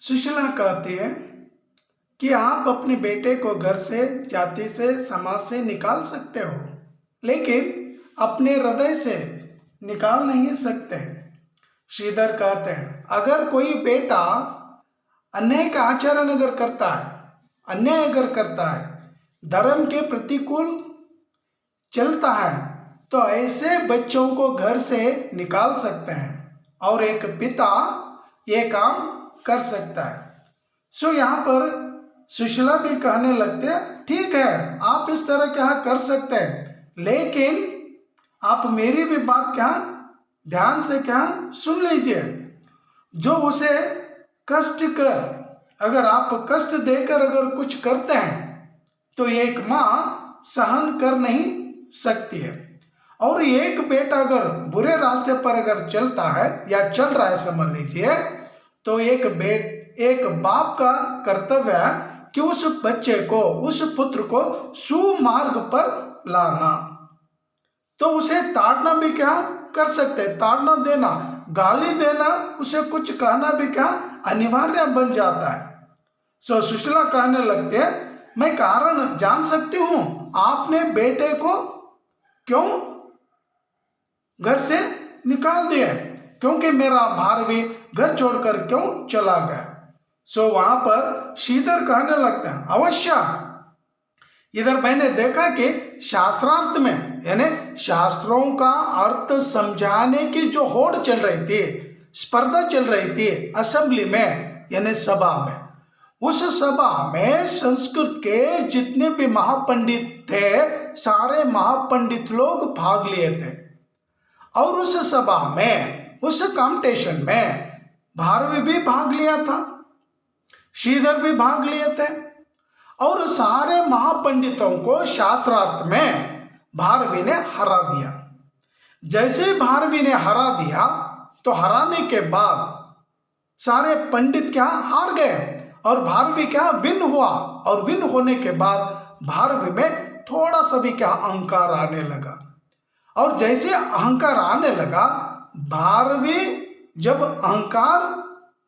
सुशीला कहती है कि आप अपने बेटे को घर से, जाति से, समाज से निकाल सकते हो, लेकिन अपने हृदय से निकाल नहीं सकते। श्रीधर कहते हैं, अगर कोई बेटा अन्याय का आचरण अगर करता है, अन्याय अगर करता है, धर्म के प्रतिकूल चलता है, तो ऐसे बच्चों को घर से निकाल सकते हैं और एक पिता ये काम कर सकता है। सो यहाँ पर सुशीला भी कहने लगते हैं, ठीक है आप इस तरह क्या कर सकते हैं, लेकिन आप मेरी भी बात क्या ध्यान से क्या सुन लीजिए। जो उसे कष्ट कर, अगर आप कष्ट देकर अगर कुछ करते हैं तो एक माँ सहन कर नहीं सकती है। और एक बेटा अगर बुरे रास्ते पर अगर चलता है या चल रहा है समझ लीजिए, तो एक बाप का कर्तव्य है कि उस बच्चे को, उस पुत्र को सुमार्ग पर लाना। तो उसे ताड़ना भी क्या कर सकते हैं, ताड़ना देना, गाली देना, उसे कुछ कहना भी क्या अनिवार्य बन जाता है। सो सुशीला कहने लगते हैं, मैं कारण जान सकती हूं आपने बेटे को क्यों घर से निकाल दिया, क्योंकि मेरा भारवी घर छोड़कर क्यों चला गया। सो वहां पर श्रीधर कहने लगते हैं, अवश्य इधर मैंने देखा कि शास्त्रार्थ में, यानी शास्त्रों का अर्थ समझाने की जो होड़ चल रही थी, स्पर्धा चल रही थी असेंबली में, यानी सभा में, उस सभा में संस्कृत के जितने भी महापंडित थे, सारे महापंडित लोग भाग लिए थे। और उस सभा में, उस कॉम्पिटिशन में भारवी भी भाग लिया था, श्रीधर भी भाग लिए थे। और सारे महापंडितों को शास्त्रार्थ में भारवी ने हरा दिया। जैसे ही भारवी ने हरा दिया, तो हराने के बाद सारे पंडित क्या हार गए और भारवी क्या विन हुआ। और विन होने के बाद भारवी में थोड़ा सा भी क्या अहंकार आने लगा। और जैसे अहंकार आने लगा, भारवी जब अहंकार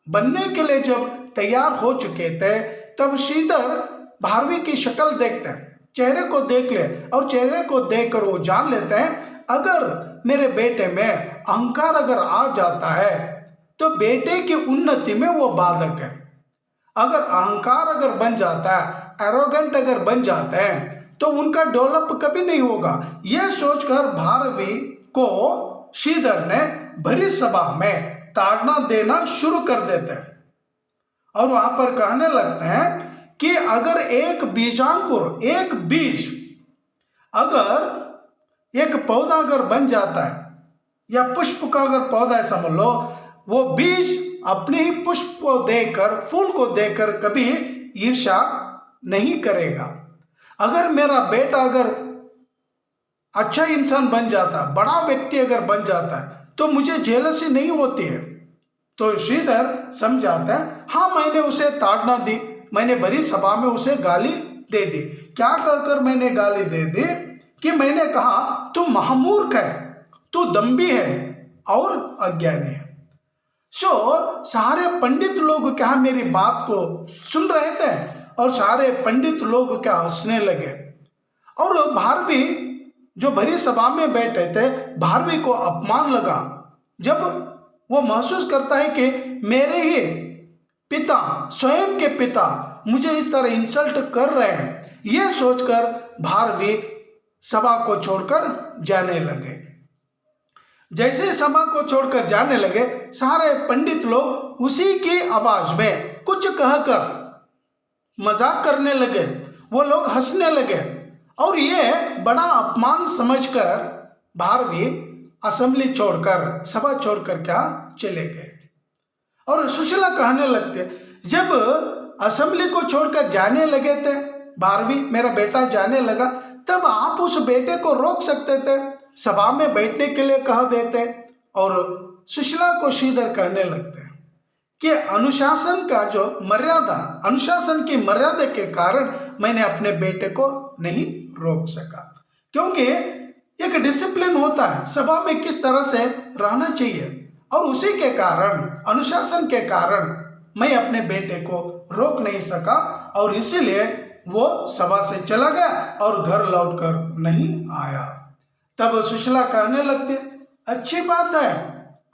बनने के लिए जब तैयार हो चुके थे, तब श्रीधर भारवी की शक्ल देखते हैं, चेहरे को देख ले, और चेहरे को देखकर वो जान लेते हैं, अगर मेरे बेटे में अहंकार अगर आ जाता है तो बेटे की उन्नति में वो बाधक है। अगर अहंकार अगर बन जाता है, एरोगेंट अगर बन जाते हैं, तो उनका डेवलप कभी नहीं होगा। यह सोचकर भारवी को श्रीधर ने भरी सभा में ताड़ना देना शुरू कर देते हैं। और वहां पर कहने लगते हैं कि अगर एक बीजांकुर, एक बीज, अगर एक पौधा अगर बन जाता है, या पुष्प का अगर पौधा है समझ लो, वो बीज अपने ही पुष्प को देकर, फूल को देकर कभी ईर्ष्या नहीं करेगा। अगर मेरा बेटा अगर अच्छा इंसान बन जाता, बड़ा व्यक्ति अगर बन जाता है, तो मुझे जेलसी नहीं होती है। तो श्रीधर समझाता है, हाँ मैंने उसे ताड़ना दी, मैंने भरी सभा में उसे गाली दे दी। क्या कहकर मैंने गाली दे दी कि मैंने कहा तू महामूर्ख है, तू दंभी है और अज्ञानी है। सो सारे पंडित लोग क्या मेरी बात को सुन रहे थे, और सारे पंडित लोग क्या हंसने लगे। और भारवी जो भरी सभा में बैठे थे, भारवी को अपमान लगा जब वो महसूस करता है कि मेरे ही पिता, स्वयं के पिता मुझे इस तरह इंसल्ट कर रहे हैं। ये सोचकर भारवी सभा को छोड़कर जाने लगे। जैसे सभा को छोड़कर जाने लगे, सारे पंडित लोग उसी की आवाज में कुछ कहकर मजाक करने लगे, वो लोग हंसने लगे। और ये बड़ा अपमान समझकर भारवी असेंबली छोड़कर, सभा छोड़कर क्या चले गए। और सुशीला कहने लगते, जब असेंबली को छोड़कर जाने लगे थे भारवी, मेरा बेटा जाने लगा, तब आप उस बेटे को रोक सकते थे, सभा में बैठने के लिए कह देते। और सुशीला को श्रीधर कहने लगते हैं कि अनुशासन का जो मर्यादा, अनुशासन की मर्यादा के कारण मैंने अपने बेटे को नहीं रोक सका, क्योंकि एक डिसिप्लिन होता है सभा में किस तरह से रहना चाहिए। और उसी के कारण, अनुशासन के कारण मैं अपने बेटे को रोक नहीं सका और इसीलिए वो सभा से चला गया और घर लौटकर नहीं आया। तब सुशीला कहने लगती, अच्छी बात है,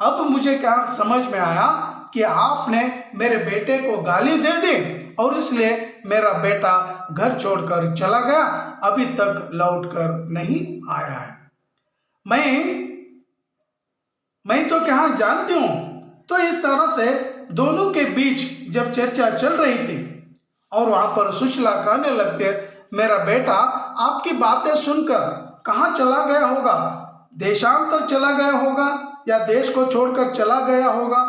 अब मुझे क्या समझ में आया कि आपने मेरे बेटे को गाली दे दी और इसलिए मेरा बेटा घर छोड़कर चला गया, अभी तक लौटकर नहीं आया है। मैं तो क्या जानती हूँ। तो इस तरह से दोनों के बीच जब चर्चा चल रही थी और वहां पर सुशीला कहने लगते, मेरा बेटा आपकी बातें सुनकर कहाँ चला गया होगा, देशांतर चला गया होगा या देश को छोड़कर चला गया होगा,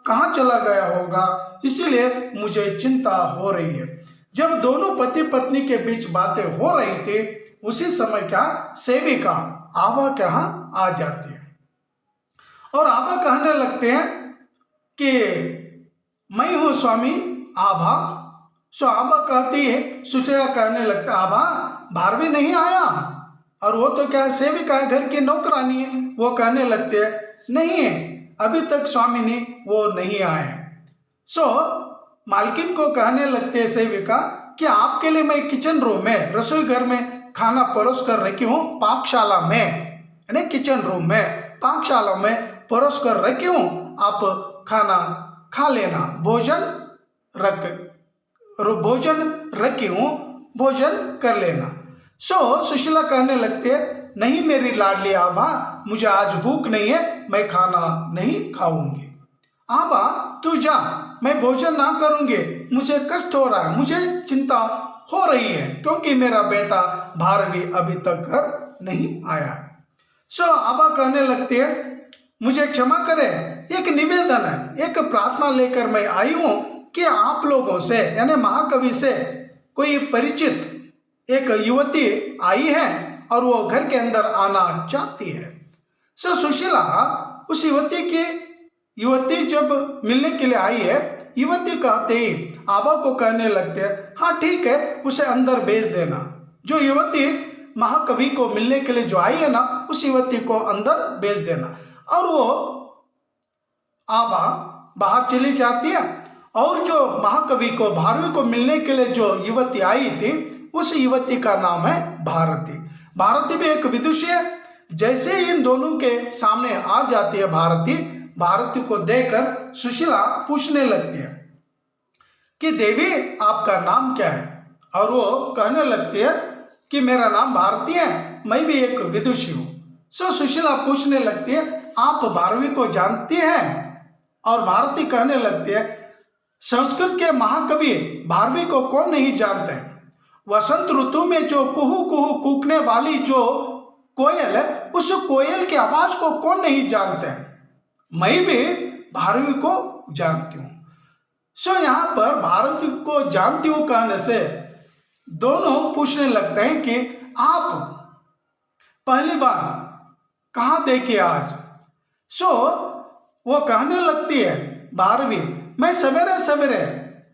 कहाँ चला गया होगा, इसीलिए मुझे चिंता हो रही है। जब दोनों पति पत्नी के बीच बातें हो रही थी उसी समय क्या सेविका आभा के यहाँ आ जाती है और आभा कहने लगते हैं कि मैं हूँ स्वामी आभा। सो आभा कहती है, सुशीला कहने लगता, आभा भारवी नहीं आया? और वो तो क्या सेविका है, घर की नौकरानी है। वो कहने लगते हैं, नहीं है, अभी तक स्वामिनी वो नहीं आए। सो मालकिन को कहने लगते हैं सेविका कि आपके लिए मैं किचन रूम में, रसोई घर में खाना परोस कर रखी हूँ, पाकशाला में, यानी किचन रूम में, पाकशाला में परोस कर रखी हूँ, आप खाना खा लेना, भोजन रखी हूँ, भोजन कर लेना। सो सुशीला कहने लगते, नहीं मेरी लाडली आभा, मुझे आज भूख नहीं है, मैं खाना नहीं खाऊंगी। आभा तू जा, मैं भोजन ना करूंगी, मुझे कष्ट हो रहा है, मुझे चिंता हो रही है क्योंकि मेरा बेटा भारवी अभी तक घर नहीं आया। सो आभा कहने लगती है, मुझे क्षमा करें, एक निवेदन है, एक प्रार्थना लेकर मैं आई हूं कि आप लोगों से यानी महाकवि से कोई परिचित एक युवती आई है और वो घर के अंदर आना चाहती है। सो सुशीला उस युवती जब मिलने के लिए आई है, युवती कहते ही आभा को कहने लगते हैं, हाँ ठीक है, उसे अंदर भेज देना। जो युवती महाकवि को मिलने के लिए जो आई है ना, उस युवती को अंदर भेज देना। और वो आभा बाहर चली जाती है और जो महाकवि को भारवी को मिलने के लिए जो युवती आई थी उस युवती का नाम है भारती। भारती भी एक विदुषी है। जैसे ही इन दोनों के सामने आ जाती है भारती को देखकर सुशीला पूछने लगती है कि देवी आपका नाम क्या है? और वो कहने लगती है कि मेरा नाम भारती है, मैं भी एक विदुषी हूँ। सो सुशीला पूछने लगती है, आप भारवी को जानती हैं? और भारती कहने लगती है, संस्कृत के महाकवि भारवी को कौन नहीं जानते हैं? वसंत ऋतु में जो कुहू कुहू कूकने वाली जो कोयल है, उस कोयल की आवाज को कौन नहीं जानते हैं? मैं भी भारवी को जानती हूँ। सो यहाँ पर भारती को जानती हूँ कहने से दोनों पूछने लगते हैं कि आप पहली बार कहाँ देखे आज? सो वो कहने लगती है भारवी, मैं सवेरे सवेरे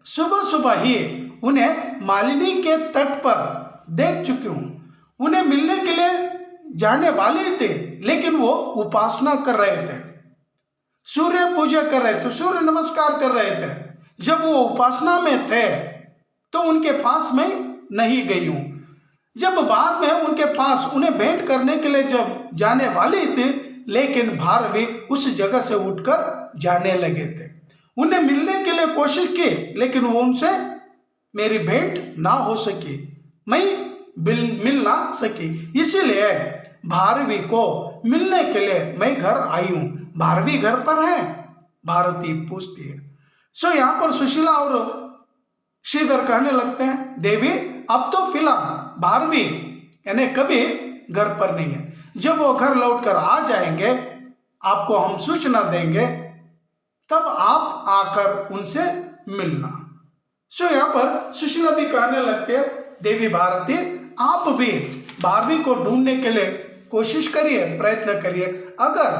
सुबह सुबह ही उन्हें मालिनी के तट पर देख चुकी हूँ। उन्हें मिलने के लिए जाने वाले थे लेकिन वो उपासना कर रहे थे, सूर्य पूजा कर रहे थे, सूर्य नमस्कार कर रहे थे। जब वो उपासना में थे तो उनके पास मैं नहीं गई हूँ। जब बाद में उनके पास उन्हें भेंट करने के लिए जब जाने वाली थी लेकिन भारवी उस जगह से उठकर जाने लगे थे। उन्हें मिलने के लिए कोशिश की लेकिन वो उनसे मेरी भेंट ना हो सकी, मैं मिल ना सकी, इसीलिए भारवी को मिलने के लिए मैं घर आई हूँ। भारवी घर पर है? भारती पूछती है। सो यहाँ पर सुशीला और श्रीधर कहने लगते हैं, देवी अब तो फिलहाल भारवी यानी कभी घर पर नहीं है, जब वो घर लौटकर आ जाएंगे आपको हम सूचना देंगे, तब आप आकर उनसे मिलना। सो यहाँ पर सुशीला भी कहने लगते हैं, देवी भारती आप भी भारवी को ढूंढने के लिए कोशिश करिए, प्रयत्न करिए, अगर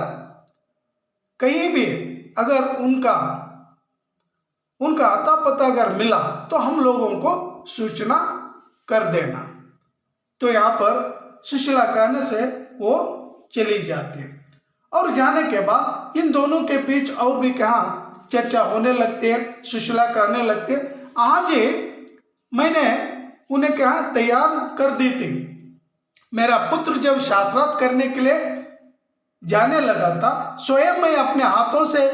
कहीं भी अगर उनका अता पता अगर मिला तो हम लोगों को सूचना कर देना। तो यहाँ पर सुशीला कहने से वो चली जाती है और जाने के बाद इन दोनों के बीच और भी कहा चर्चा होने लगती है। सुशीला कहने लगती है, आज मैंने उन्हें क्या तैयार कर दी थी। मेरा पुत्र जब शास्त्रार्थ करने के लिए जाने लगा था, स्वयं मैं अपने हाथों से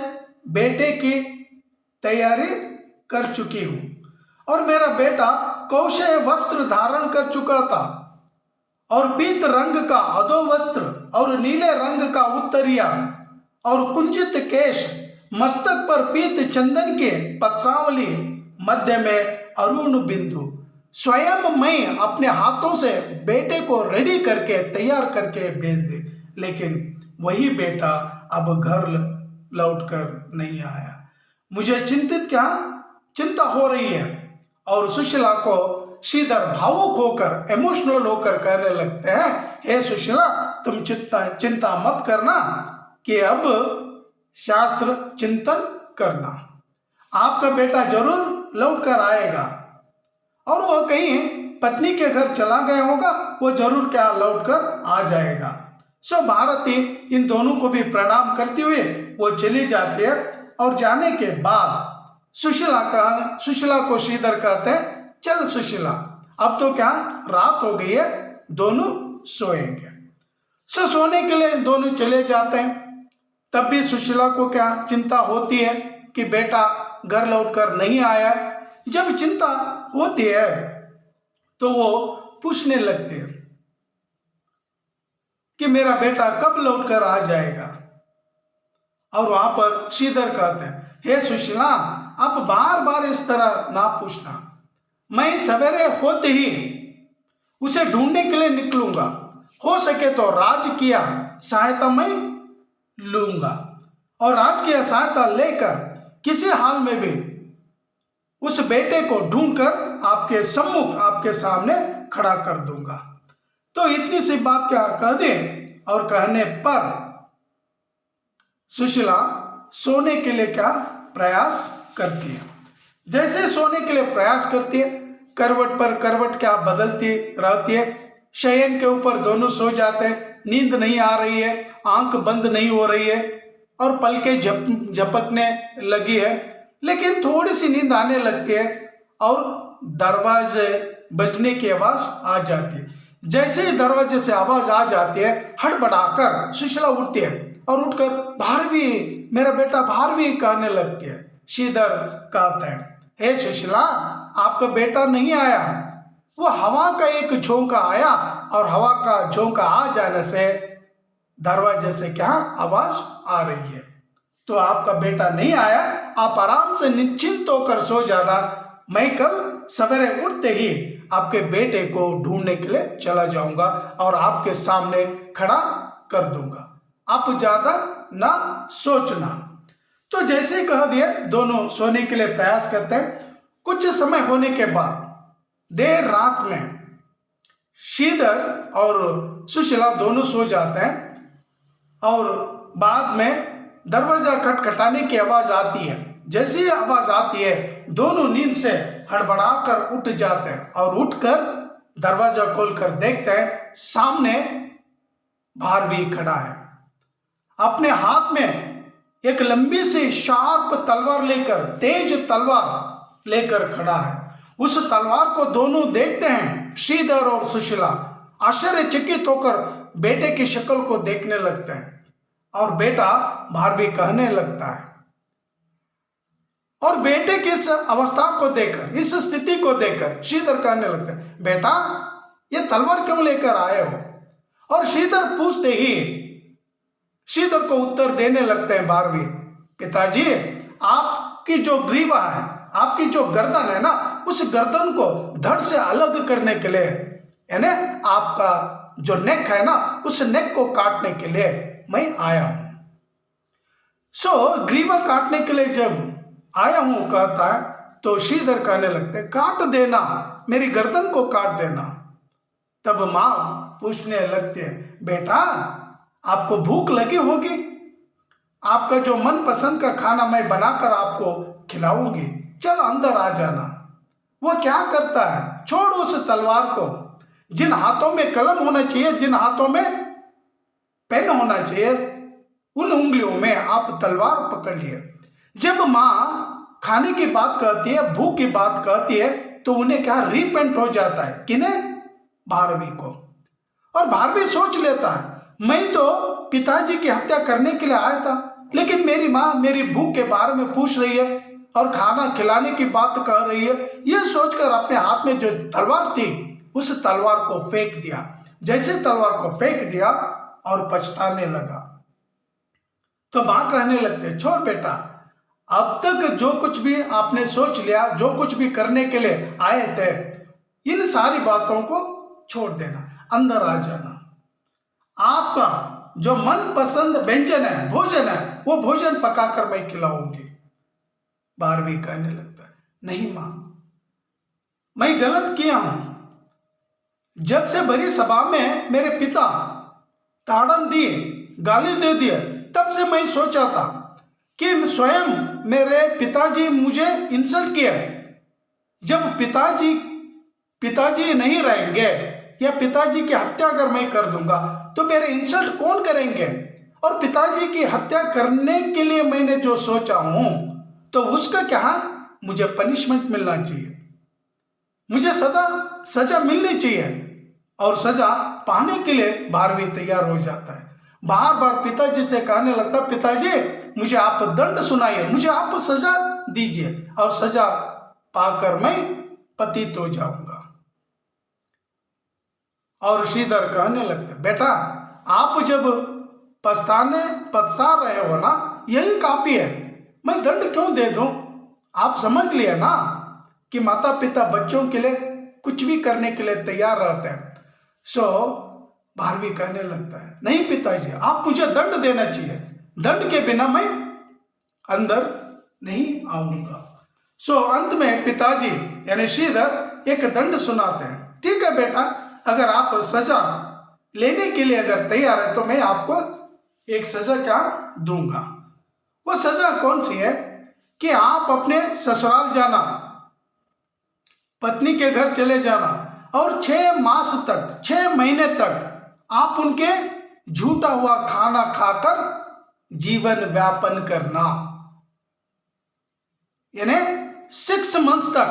बेटे की तैयारी कर चुकी हूँ और मेरा बेटा कौशे वस्त्र धारण कर चुका था और पीत रंग का अधो वस्त्र और नीले रंग का उत्तरिया और कुंजित केश, मस्तक पर पीत चंदन के पत्रावली, मध्य में अरुण बिंदु। स्वयं मैं अपने हाथों से बेटे को रेडी करके तैयार करके भेज दे, लेकिन वही बेटा अब घर लौटकर नहीं आया। मुझे चिंता हो रही है। और सुशीला को श्रीधर भावुक होकर, इमोशनल होकर कहने लगते हैं, हे सुशीला, तुम चिंता मत करना कि अब शास्त्र चिंतन करना, आपका बेटा जरूर लौट कर आएगा और वो कहीं पत्नी के घर चला गया होगा, वो जरूर क्या लौट कर आ जाएगा। सो भारती इन दोनों को भी प्रणाम करते हुए वो चली जाती है और जाने के बाद सुशीला को श्रीधर कहते हैं, चल सुशीला, अब तो क्या रात हो गई है, दोनों सोएंगे। सो सोने के लिए दोनों चले जाते हैं। तब भी सुशीला को क्या चिंता होती है कि बेटा घर लौटकर नहीं आया। जब चिंता होती है तो वो पूछने लगते हैं कि मेरा बेटा कब लौटकर आ जाएगा। और वहां पर श्रीधर कहते हैं, हे सुशीला, आप बार बार इस तरह ना पूछना, मैं सवेरे होते ही उसे ढूंढने के लिए निकलूंगा, हो सके तो राजकीय सहायता मैं लूंगा और राजकीय सहायता लेकर किसी हाल में भी उस बेटे को ढूंढकर आपके सम्मुख, आपके सामने खड़ा कर दूंगा। तो इतनी सी बात क्या कह दे और कहने पर सुशीला सोने के लिए क्या प्रयास करती है। जैसे सोने के लिए प्रयास करती है, करवट पर करवट क्या बदलती रहती है। शयन के ऊपर दोनों सो जाते हैं, नींद नहीं आ रही है, आंख बंद नहीं हो रही है और पलकें झपकने लगी है, लेकिन थोड़ी सी नींद आने लगती है और दरवाजे बजने की आवाज आ जाती है। जैसे ही दरवाजे से आवाज आ जाती है, हड़बड़ाकर सुशीला उठती है और उठकर भारवी, मेरा बेटा भारवी कहने लगती है। श्रीधर कहते हैं, हे सुशीला, आपका बेटा नहीं आया, वो हवा का एक झोंका आया और हवा का झोंका आ जाने से दरवाजे से क्या आवाज आ रही है। तो आपका बेटा नहीं आया, आप आराम से निश्चिंत होकर सो जाना, मैं कल सवेरे उठते ही आपके बेटे को ढूंढने के लिए चला जाऊंगा और आपके सामने खड़ा कर दूंगा, आप ज्यादा ना सोचना। तो जैसे ही कह दिया, दोनों सोने के लिए प्रयास करते हैं। कुछ समय होने के बाद देर रात में श्रीधर और सुशीला दोनों सो जाते हैं और बाद में दरवाजा खटखटाने की आवाज आती है। जैसे ही आवाज आती है, दोनों नींद से हड़बड़ाकर उठ जाते हैं और उठकर दरवाजा खोलकर देखते हैं, सामने भारवी खड़ा है, अपने हाथ में एक लंबी सी शार्प तलवार लेकर, तेज तलवार लेकर खड़ा है। उस तलवार को दोनों देखते हैं, श्रीधर और सुशीला आश्चर्यचकित होकर बेटे की शक्ल को देखने लगते हैं और बेटा भारवी कहने लगता है। और बेटे की इस अवस्था को देखकर, इस स्थिति को देखकर श्रीधर कहने लगते हैं, बेटा ये तलवार क्यों लेकर आए हो? और श्रीधर पूछते ही श्रीधर को उत्तर देने लगते हैं भारवी, पिताजी, आपकी जो ग्रीवा है, आपकी जो गर्दन है ना, उस गर्दन को धड़ से अलग करने के लिए, यानी आपका जो नेक है ना, उस नेक को काटने के लिए मैं आया हूं। ग्रीवा काटने के लिए जब आया हूं कहता है, तो श्रीधर कहने लगते हैं, काट देना, मेरी गर्दन को काट देना। तब मां पूछने लगती है, बेटा आपको भूख लगी होगी, आपका जो मनपसंद का खाना मैं बनाकर आपको खिलाऊंगी, चल अंदर आ जाना। वो क्या करता है, छोड़ उस तलवार को, जिन हाथों में कलम होना चाहिए, जिन हाथों में पेन होना चाहिए, उन उंगलियों में आप तलवार पकड़ लिए। जब माँ खाने की बात कहती है, भूख की बात कहती है, तो उन्हें क्या रिपेंट हो जाता है, किन्हें? भारवी को। और भारवी सोच लेता है मैं तो पिताजी की हत्या करने के लिए आया था, लेकिन मेरी माँ मेरी भूख के बारे में पूछ रही है और खाना खिलाने की बात कह रही है। यह सोचकर अपने हाथ में जो तलवार थी उस तलवार को फेंक दिया। जैसे तलवार को फेंक दिया और पछताने लगा, तो माँ कहने लगते, छोड़ बेटा, अब तक जो कुछ भी आपने सोच लिया, जो कुछ भी करने के लिए आए थे, इन सारी बातों को छोड़ देना, अंदर आ जाना। आपका जो मनपसंद व्यंजन है, भोजन है, वो भोजन पकाकर मैं खिलाऊंगी। भारवी कहने लगता है, नहीं मां, मैं गलत किया हूं। जब से बड़ी सभा में मेरे पिता ताड़न दिए, गाली दे दिए, तब से मैं सोचा था कि स्वयं मेरे पिताजी मुझे इंसल्ट किया। जब पिताजी नहीं रहेंगे या पिताजी की हत्या अगर मैं कर दूंगा तो मेरे इंसल्ट कौन करेंगे? और पिताजी की हत्या करने के लिए मैंने जो सोचा हूं, तो उसका क्या, मुझे पनिशमेंट मिलना चाहिए, मुझे सजा मिलनी चाहिए। और सजा पाने के लिए भारवी तैयार हो जाता है। बार बार पिताजी से कहने लगता, पिताजी मुझे आप दंड सुनाइए, मुझे आप सजा दीजिए, और सजा पाकर मैं पतित हो जाऊंगा। और श्रीधर कहने लगते, बेटा आप जब पछता रहे हो ना, यही काफी है, मैं दंड क्यों दे दूं? आप समझ लिए ना कि माता पिता बच्चों के लिए कुछ भी करने के लिए तैयार रहते हैं। भारवी कहने लगता है, नहीं पिताजी, आप मुझे दंड देना चाहिए, दंड के बिना मैं अंदर नहीं आऊंगा। अंत में पिताजी यानी श्रीधर एक दंड सुनाते हैं। ठीक है बेटा, अगर आप सजा लेने के लिए अगर तैयार है तो मैं आपको एक सजा क्या दूंगा। वो सजा कौन सी है कि आप अपने ससुराल जाना, पत्नी के घर चले जाना, और 6 मास तक, 6 महीने तक आप उनके झूठा हुआ खाना खाकर जीवन व्यापन करना। यानी 6 मंथ्स तक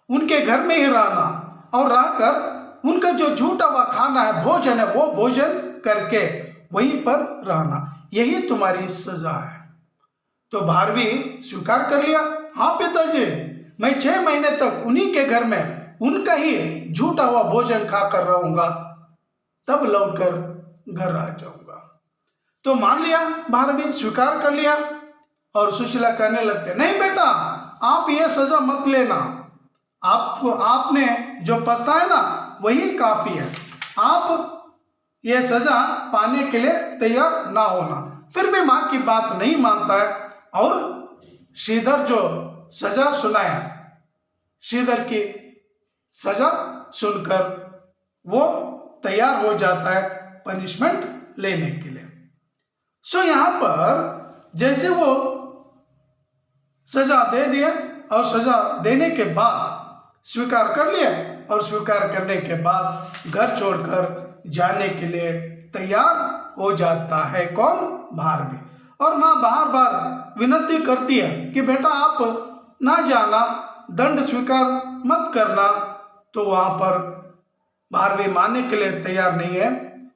उनके घर में ही रहना और रहकर उनका जो झूठा हुआ खाना है, भोजन है, वो भोजन करके वहीं पर रहना, यही तुम्हारी सजा है। तो भारवी स्वीकार कर लिया, हाँ पिताजी, मैं 6 महीने तक उन्हीं के घर में उनका ही झूठा हुआ भोजन खाकर रहूंगा, तब लौटकर घर आ जाऊंगा। तो मान लिया, भारवी स्वीकार कर लिया। और सुशीला कहने लगते, नहीं बेटा, आप ये सजा मत लेना, आपने जो पछताया ना वही काफी है, आप ये सजा पाने के लिए तैयार ना होना। फिर भी माँ की बात नहीं मानता है और श्रीधर जो सजा सुनाया, श्रीधर की सजा सुनकर वो तैयार हो जाता है पनिशमेंट लेने के लिए। यहां पर जैसे वो सजा दे दिया और सजा देने के बाद स्वीकार कर लिया, और स्वीकार करने के बाद घर छोड़कर जाने के लिए तैयार हो जाता है कौन? भारवी। और माँ बार बार विनती करती है कि बेटा आप ना जाना, दंड स्वीकार मत करना। तो वहां पर भारवी मानने के लिए तैयार नहीं है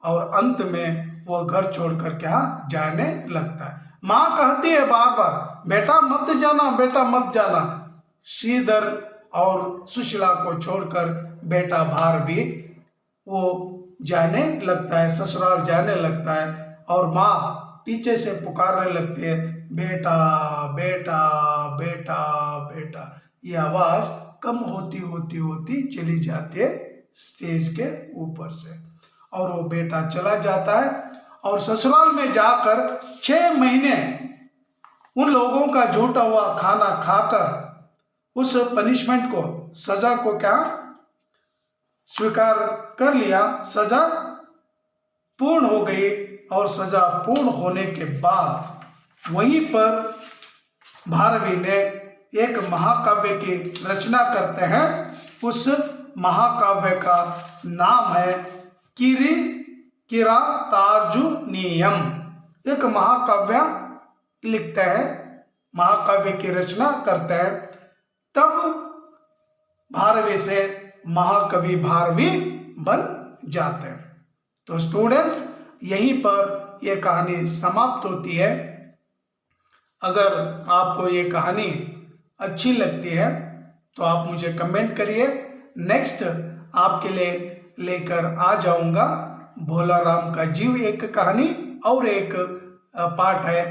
और अंत में वो घर छोड़कर क्या जाने लगता है। माँ कहती है बार बार, बेटा मत जाना, बेटा मत जाना। श्रीधर और सुशीला को छोड़कर बेटा भारवी वो जाने लगता है, ससुराल जाने लगता है। और माँ पीछे से पुकारने लगती है, बेटा बेटा बेटा बेटा। ये आवाज कम होती होती होती चली जाती है स्टेज के ऊपर से, और वो बेटा चला जाता है। और ससुराल में जाकर 6 महीने उन लोगों का झूठा हुआ खाना खाकर उस पनिशमेंट को, सजा को क्या स्वीकार कर लिया। सजा पूर्ण हो गई और सजा पूर्ण होने के बाद वहीं पर भारवी ने एक महाकाव्य की रचना करते हैं। उस महाकाव्य का नाम है किरातार्जुनीयम। एक महाकाव्य लिखते हैं महाकाव्य की रचना करते हैं, तब भारवी से महाकवि भारवी बन जाते हैं। तो स्टूडेंट्स, यहीं पर यह कहानी समाप्त होती है। अगर आपको ये कहानी अच्छी लगती है तो आप मुझे कमेंट करिए। नेक्स्ट आपके लिए लेकर आ जाऊंगा भोला राम का जीव एक कहानी, और एक पार्ट है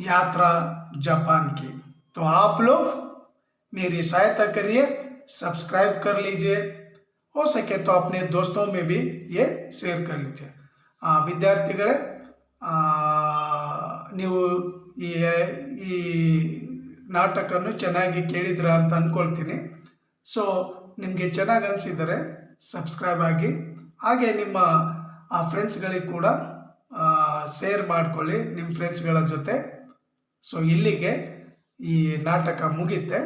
यात्रा जापान की। तो आप लोग मेरी सहायता करिए, सब्सक्राइब कर लीजिए, हो सके तो अपने दोस्तों में भी ये शेयर कर लीजिए। ವಿದ್ಯಾರ್ಥಿಗಳೇ, ನೀವು ಈ ನಾಟಕವನ್ನು ಚೆನ್ನಾಗಿ ಕೇಳಿದ್ರ ಅಂತ ಅಂದ್ಕೊಳ್ತೀನಿ. ಸೊ ನಿಮಗೆ ಚೆನ್ನಾಗಿ ಅನಿಸಿದರೆ ಸಬ್ಸ್ಕ್ರೈಬ್ ಆಗಿ, ಹಾಗೆ ನಿಮ್ಮ ಫ್ರೆಂಡ್ಸ್ಗಳಿಗೆ ಕೂಡ ಶೇರ್ ಮಾಡ್ಕೊಳ್ಳಿ ನಿಮ್ಮ ಫ್ರೆಂಡ್ಸ್ಗಳ ಜೊತೆ. ಸೊ ಇಲ್ಲಿಗೆ ಈ ನಾಟಕ ಮುಗಿತೆ.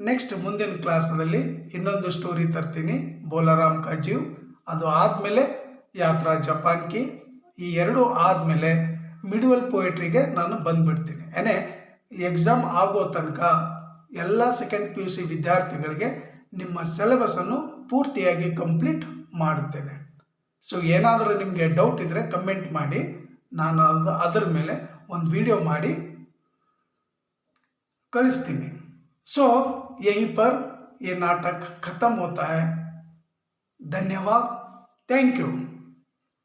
ನೆಕ್ಸ್ಟ್ ಮುಂದಿನ ಕ್ಲಾಸ್ನಲ್ಲಿ ಇನ್ನೊಂದು ಸ್ಟೋರಿ ತರ್ತೀನಿ, ಬೋಲಾರಾಮ್ ಕಾ ಜೀವ್. ಅದು ಆದಮೇಲೆ ಯಾತ್ರಾ ಜಪಾನ್ ಕಿ. ಈ ಎರಡು ಆದಮೇಲೆ ಮಿಡ್ವಲ್ ಪೋಯಟ್ರಿಗೆ ನಾನು ಬಂದುಬಿಡ್ತೀನಿ. ಏನೇ ಎಕ್ಸಾಮ್ ಆಗೋ ತನಕ ಎಲ್ಲ ಸೆಕೆಂಡ್ PUC ವಿದ್ಯಾರ್ಥಿಗಳಿಗೆ ನಿಮ್ಮ ಸಿಲೆಬಸನ್ನು ಪೂರ್ತಿಯಾಗಿ ಕಂಪ್ಲೀಟ್ ಮಾಡುತ್ತೇನೆ. ಸೊ ಏನಾದರೂ ನಿಮಗೆ ಡೌಟ್ ಇದ್ದರೆ ಕಮೆಂಟ್ ಮಾಡಿ, ನಾನು ಅದರ ಮೇಲೆ ಒಂದು ವಿಡಿಯೋ ಮಾಡಿ कलिस्तीनी. सो यहीं पर ये नाटक खत्म होता है. धन्यवाद. Thank you.